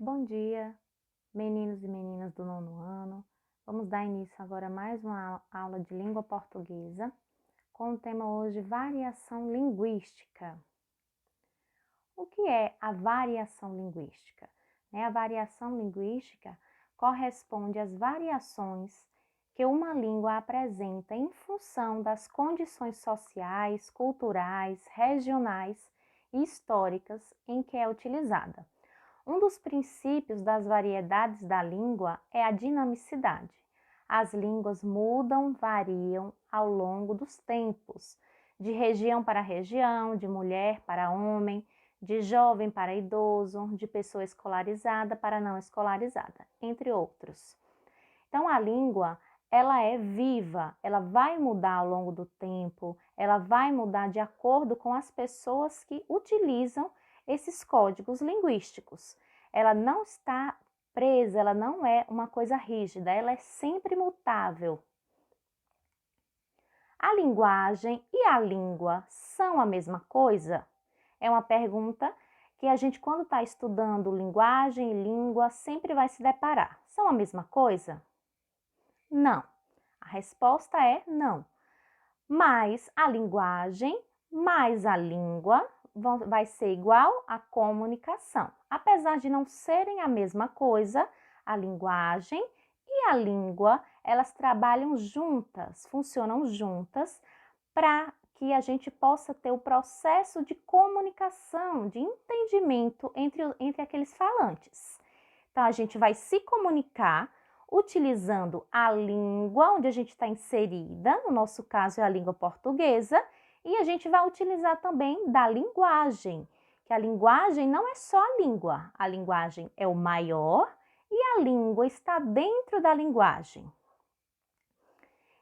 Bom dia, meninos e meninas do nono ano. Vamos dar início agora a mais uma aula de língua portuguesa, com o tema hoje variação linguística. O que é a variação linguística? A variação linguística corresponde às variações que uma língua apresenta em função das condições sociais, culturais, regionais e históricas em que é utilizada. Um dos princípios das variedades da língua é a dinamicidade. As línguas mudam, variam ao longo dos tempos, de região para região, de mulher para homem, de jovem para idoso, de pessoa escolarizada para não escolarizada, entre outros. Então, a língua, ela é viva, ela vai mudar ao longo do tempo, ela vai mudar de acordo com as pessoas que utilizam esses códigos linguísticos. Ela não está presa, ela não é uma coisa rígida, ela é sempre mutável. A linguagem e a língua são a mesma coisa? É uma pergunta que a gente, quando está estudando linguagem e língua, sempre vai se deparar. São a mesma coisa? Não. A resposta é não. Mas a linguagem mais a língua vai ser igual à comunicação. Apesar de não serem a mesma coisa, a linguagem e a língua, elas trabalham juntas, funcionam juntas para que a gente possa ter o processo de comunicação, de entendimento entre aqueles falantes. Então, a gente vai se comunicar utilizando a língua onde a gente está inserida, no nosso caso é a língua portuguesa, e a gente vai utilizar também da linguagem, que a linguagem não é só a linguagem é o maior e a língua está dentro da linguagem.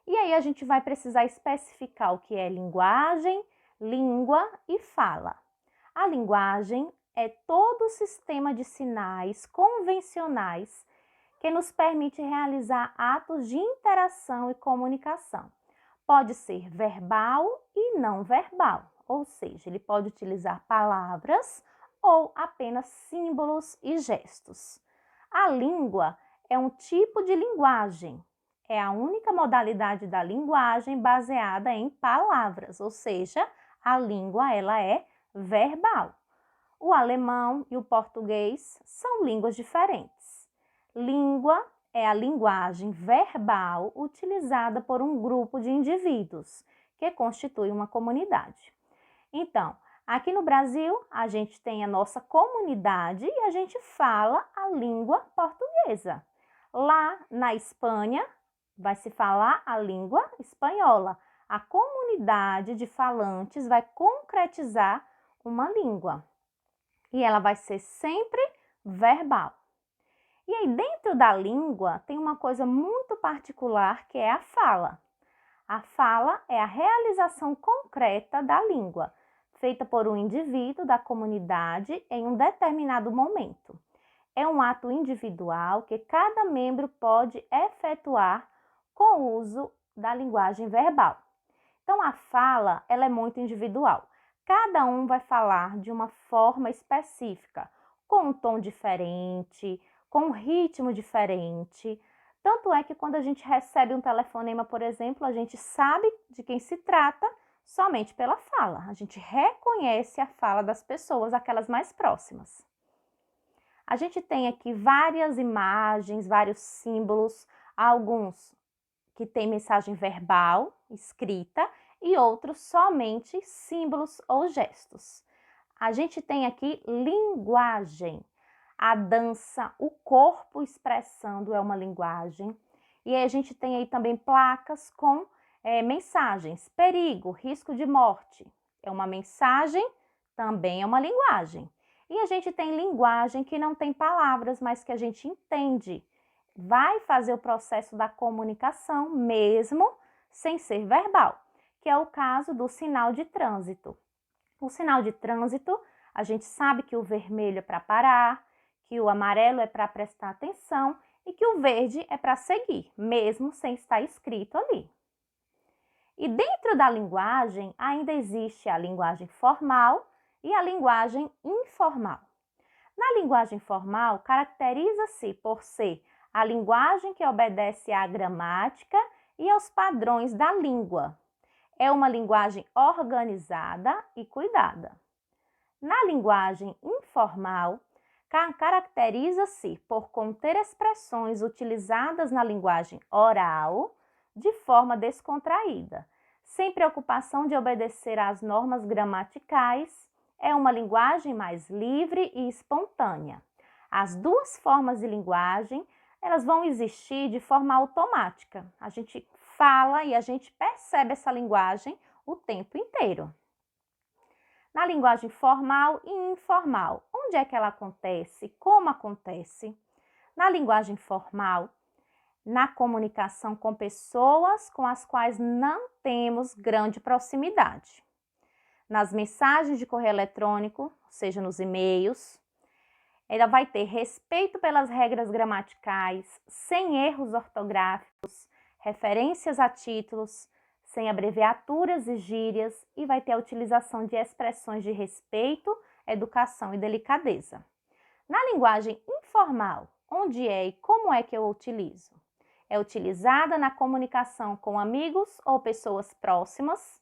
E aí a gente vai precisar especificar o que é linguagem, língua e fala. A linguagem é todo o sistema de sinais convencionais que nos permite realizar atos de interação e comunicação. Pode ser verbal e não verbal, ou seja, ele pode utilizar palavras ou apenas símbolos e gestos. A língua é um tipo de linguagem, é a única modalidade da linguagem baseada em palavras, ou seja, a língua ela é verbal. O alemão e o português são línguas diferentes. Língua é a linguagem verbal utilizada por um grupo de indivíduos, que constitui uma comunidade. Então, aqui no Brasil, a gente tem a nossa comunidade e a gente fala a língua portuguesa. Lá na Espanha, vai se falar a língua espanhola. A comunidade de falantes vai concretizar uma língua e ela vai ser sempre verbal. E aí, dentro da língua, tem uma coisa muito particular que é a fala. A fala é a realização concreta da língua, feita por um indivíduo da comunidade em um determinado momento. É um ato individual que cada membro pode efetuar com o uso da linguagem verbal. Então, a fala, ela é muito individual. Cada um vai falar de uma forma específica, com um tom diferente, com um ritmo diferente. Tanto é que quando a gente recebe um telefonema, por exemplo, a gente sabe de quem se trata somente pela fala. A gente reconhece a fala das pessoas, aquelas mais próximas. A gente tem aqui várias imagens, vários símbolos, alguns que têm mensagem verbal, escrita, e outros somente símbolos ou gestos. A gente tem aqui linguagem. A dança, o corpo expressando é uma linguagem. E aí a gente tem aí também placas com mensagens. Perigo, risco de morte. É uma mensagem, também é uma linguagem. E a gente tem linguagem que não tem palavras, mas que a gente entende. Vai fazer o processo da comunicação mesmo sem ser verbal, que é o caso do sinal de trânsito. O sinal de trânsito, a gente sabe que o vermelho é para parar, que o amarelo é para prestar atenção e que o verde é para seguir, mesmo sem estar escrito ali. E dentro da linguagem ainda existe a linguagem formal e a linguagem informal. Na linguagem formal, caracteriza-se por ser a linguagem que obedece à gramática e aos padrões da língua. É uma linguagem organizada e cuidada. Na linguagem informal, caracteriza-se por conter expressões utilizadas na linguagem oral de forma descontraída, sem preocupação de obedecer às normas gramaticais. É uma linguagem mais livre e espontânea. As duas formas de linguagem, elas vão existir de forma automática. A gente fala e a gente percebe essa linguagem o tempo inteiro. Na linguagem formal e informal, onde é que ela acontece? Como acontece? Na linguagem formal, na comunicação com pessoas com as quais não temos grande proximidade. Nas mensagens de correio eletrônico, seja nos e-mails, ela vai ter respeito pelas regras gramaticais, sem erros ortográficos, referências a títulos, sem abreviaturas e gírias, e vai ter a utilização de expressões de respeito, educação e delicadeza. Na linguagem informal, onde é e como é que eu utilizo? É utilizada na comunicação com amigos ou pessoas próximas.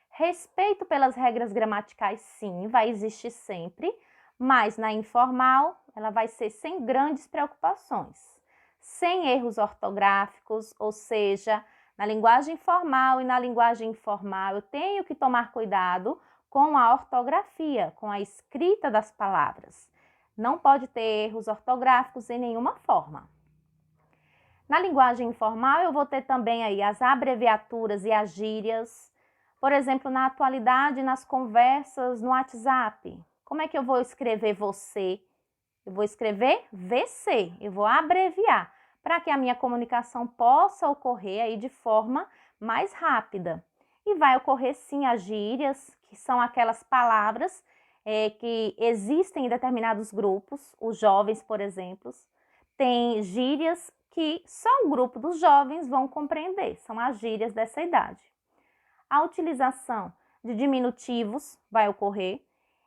Respeito pelas regras gramaticais, sim, vai existir sempre, mas na informal, ela vai ser sem grandes preocupações, sem erros ortográficos, ou seja, na linguagem formal e na linguagem informal, eu tenho que tomar cuidado com a ortografia, com a escrita das palavras. Não pode ter erros ortográficos em nenhuma forma. Na linguagem informal, eu vou ter também aí as abreviaturas e as gírias. Por exemplo, na atualidade, nas conversas no WhatsApp, como é que eu vou escrever você? Eu vou escrever VC, eu vou abreviar, para que a minha comunicação possa ocorrer aí de forma mais rápida. E vai ocorrer sim as gírias, que são aquelas palavras que existem em determinados grupos, os jovens, por exemplo, tem gírias que só o grupo dos jovens vão compreender, são as gírias dessa idade. A utilização de diminutivos vai ocorrer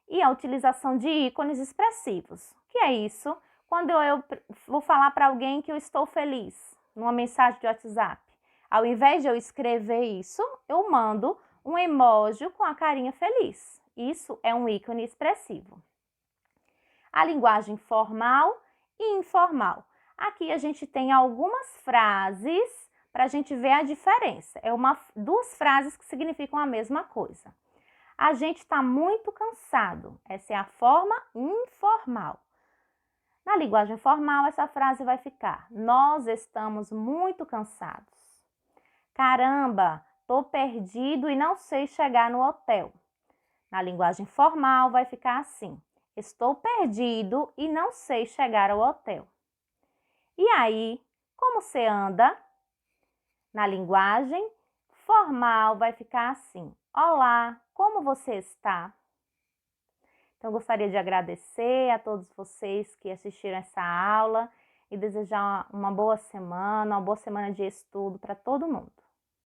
e a utilização de ícones expressivos. O que é isso? Quando eu vou falar para alguém que eu estou feliz, numa mensagem de WhatsApp, ao invés de eu escrever isso, eu mando um emoji com a carinha feliz. Isso é um ícone expressivo. A linguagem formal e informal. Aqui a gente tem algumas frases para a gente ver a diferença. Duas frases que significam a mesma coisa. A gente está muito cansado. Essa é a forma informal. Na linguagem formal, essa frase vai ficar: nós estamos muito cansados. Caramba, tô perdido e não sei chegar no hotel. Na linguagem formal, vai ficar assim: estou perdido e não sei chegar ao hotel. E aí, como você anda? Na linguagem formal, vai ficar assim: olá, como você está? Então, eu gostaria de agradecer a todos vocês que assistiram essa aula e desejar uma boa semana de estudo para todo mundo.